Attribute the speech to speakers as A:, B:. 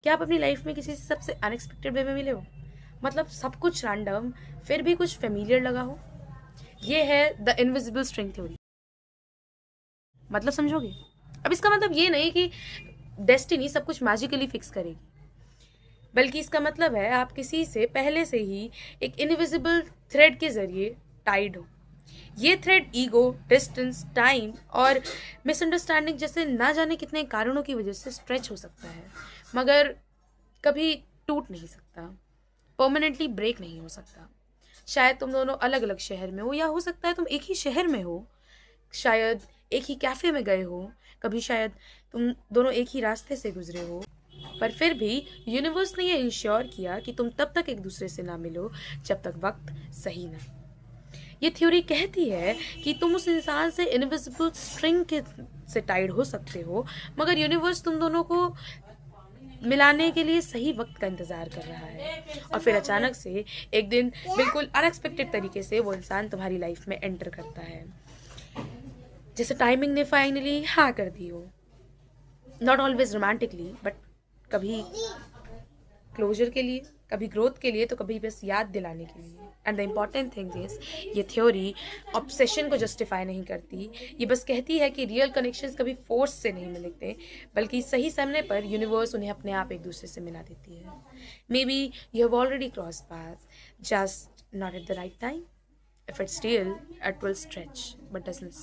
A: क्या आप अपनी लाइफ में किसी से सबसे अनएक्सपेक्टेड वे में मिले हो? मतलब सब कुछ रैंडम फिर भी कुछ फ़ेमिलियर लगा हो? ये है द इनविजिबल स्ट्रिंग थ्योरी। मतलब समझोगे? अब इसका मतलब ये नहीं कि डेस्टिनी सब कुछ मैजिकली फिक्स करेगी, बल्कि इसका मतलब है आप किसी से पहले से ही एक इनविजिबल थ्रेड के ज़रिए टाइड हो। ये थ्रेड ईगो, डिस्टेंस, टाइम और मिसअंडरस्टैंडिंग जैसे ना जाने कितने कारणों की वजह से स्ट्रेच हो सकता है, मगर कभी टूट नहीं सकता, परमानेंटली ब्रेक नहीं हो सकता। शायद तुम दोनों अलग अलग शहर में हो, या हो सकता है तुम एक ही शहर में हो, शायद एक ही कैफे में गए हो, कभी शायद तुम दोनों एक ही रास्ते से गुजरे हो, पर फिर भी यूनिवर्स ने ये इंश्योर किया कि तुम तब तक एक दूसरे से ना मिलो जब तक वक्त सही ना। ये थ्योरी कहती है कि तुम उस इंसान से इनविजिबल स्ट्रिंग के से टाइड हो सकते हो, मगर यूनिवर्स तुम दोनों को मिलाने के लिए सही वक्त का इंतजार कर रहा है। और फिर अचानक से एक दिन बिल्कुल अनएक्सपेक्टेड तरीके से वो इंसान तुम्हारी लाइफ में एंटर करता है, जैसे टाइमिंग ने फाइनली हाँ कर दी हो। नॉट ऑलवेज रोमांटिकली, बट कभी क्लोजर के लिए, कभी ग्रोथ के लिए, तो कभी बस याद दिलाने के लिए। And the important thing is, ये थ्योरी ऑब्सेशन को जस्टिफाई नहीं करती। ये बस कहती है कि रियल कनेक्शंस कभी फोर्स से नहीं मिलते, बल्कि सही समय पर यूनिवर्स उन्हें अपने आप एक दूसरे से मिला देती है। May be you have already cross path, just not at the right time. If it's real, it will stretch, but doesn't